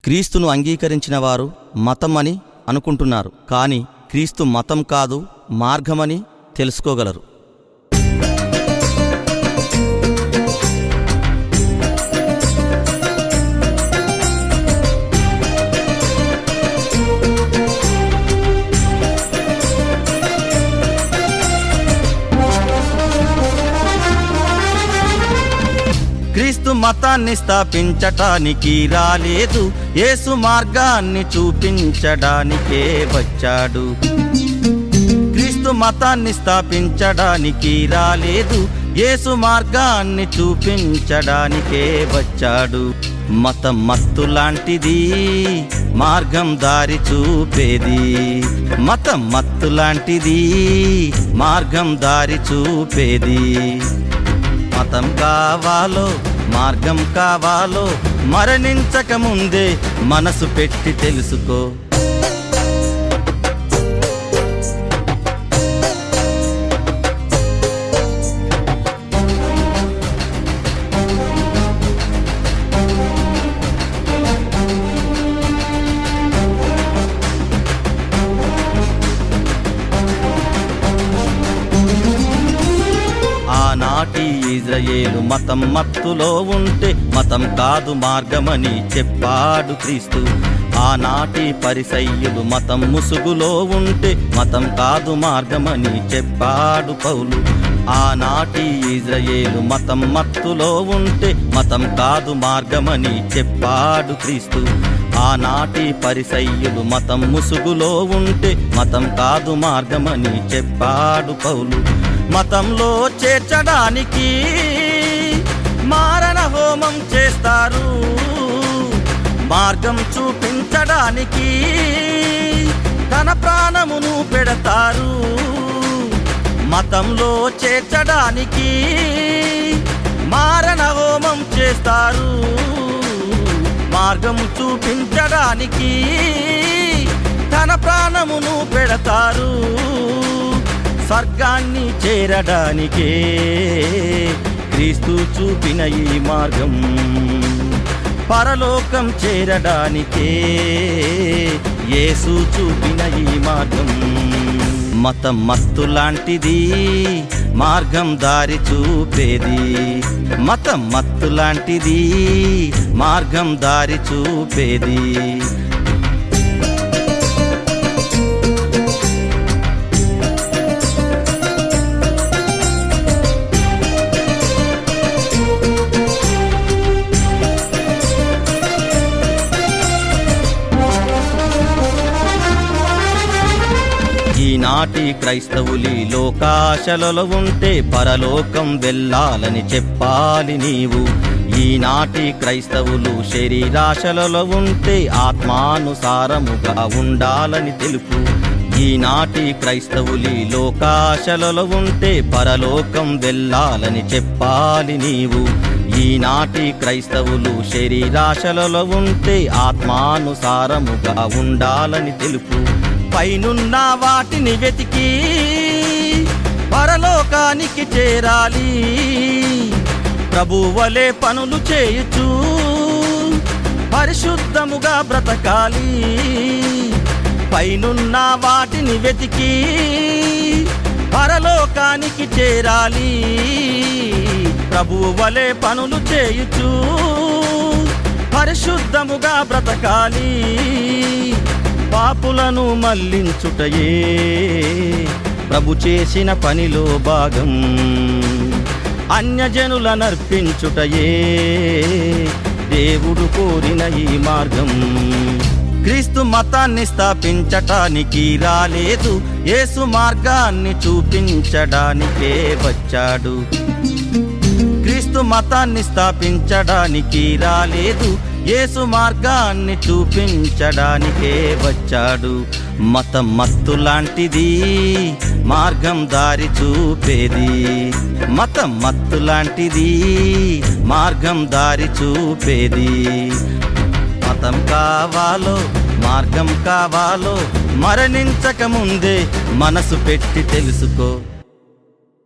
క్రీస్తును అంగీకరించిన వారు మతమని అనుకుంటున్నారు, కానీ క్రీస్తు మతం కాదు, మార్గమని తెలుసుకోగలరు. క్రీస్తు మతాన్ని స్థాపించటానికి రాలేదు, యేసు మార్గాన్ని చూపించడానికే వచ్చాడు. క్రీస్తు మతాన్ని స్థాపించడానికి రాలేదు, యేసు మార్గాన్ని చూపించడానికే వచ్చాడు. మతం మత్తు లాంటిది, మార్గం దారి చూపేది. మతం మత్తు లాంటిది, మార్గం దారి చూపేది. మతం కావాలో మార్గం కావాలో మరణించక ముందే మనసు పెట్టి తెలుసుకో. ఆనాటి ఇజ్రాయేలు మతం మత్తులో ఉంటే మతం కాదు మార్గమని చెప్పాడు క్రీస్తు. ఆనాటి పరిసయ్యులు మతం ముసుగులో ఉంటే మతం కాదు మార్గమని చెప్పాడు పౌలు. ఆనాటి ఇజ్రాయేలు మతం మత్తులో ఉంటే మతం కాదు మార్గమని చెప్పాడు క్రీస్తు. ఆనాటి పరిసయ్యులు మతం ముసుగులో ఉంటే మతం కాదు మార్గమని చెప్పాడు పౌలు. మతంలో చేర్చడానికి మారణ హోమం చేస్తారు, మార్గం చూపించడానికి తన ప్రాణమును పెడతారు. మతంలో చేర్చడానికి మారణ హోమం చేస్తారు, మార్గం చూపించడానికి తన ప్రాణమును పెడతారు. స్వర్గాన్ని చేరడానికే క్రీస్తు చూపిన ఈ మార్గం, పరలోకం చేరడానికే యేసు చూపిన ఈ మార్గం. మతం మత్తు లాంటిది, మార్గం దారి చూపేది. మతం మత్తు లాంటిది, మార్గం దారి చూపేది. ఈనాటి క్రైస్తవులి లోకాశలలో ఉంటే పరలోకం వెళ్ళాలని చెప్పాలి నీవు. ఈనాటి క్రైస్తవులు శరీరాశలలో ఉంటే ఆత్మానుసారముగా ఉండాలని తెలుపు. ఈనాటి క్రైస్తవులి లోకాశలలో ఉంటే పరలోకం వెళ్ళాలని చెప్పాలి నీవు. ఈనాటి క్రైస్తవులు శరీరాశలలో ఉంటే ఆత్మానుసారముగా ఉండాలని తెలుపు. పైనున్న వాటిని వెతికి పరలోకానికి చేరాలి, ప్రభువలే పనులు చేయుచు పరిశుద్ధముగా బ్రతకాలి. పైనున్న వాటిని వెతికి పరలోకానికి చేరాలి, ప్రభువలే పనులు చేయుచు పరిశుద్ధముగా బ్రతకాలి. పాపులను మళ్లించుటయే ప్రభు చేసిన పనిలో భాగం, అన్యజనులనర్పించుటయే దేవుడు కోరిన ఈ మార్గం. క్రీస్తు మతాన్ని స్థాపించటానికి రాలేదు, యేసు మార్గాన్ని చూపించడానికే వచ్చాడు. క్రీస్తు మతాన్ని స్థాపించడానికి రాలేదు, యేసు మార్గాన్ని చూపించడానికే వచ్చాడు. మతం మత్తు లాంటిది, మార్గం దారి చూపేది. మతం మత్తు లాంటిది, మార్గం దారి చూపేది. మతం కావాలో మార్గం కావాలో మరణించక ముందే మనసు పెట్టి తెలుసుకో.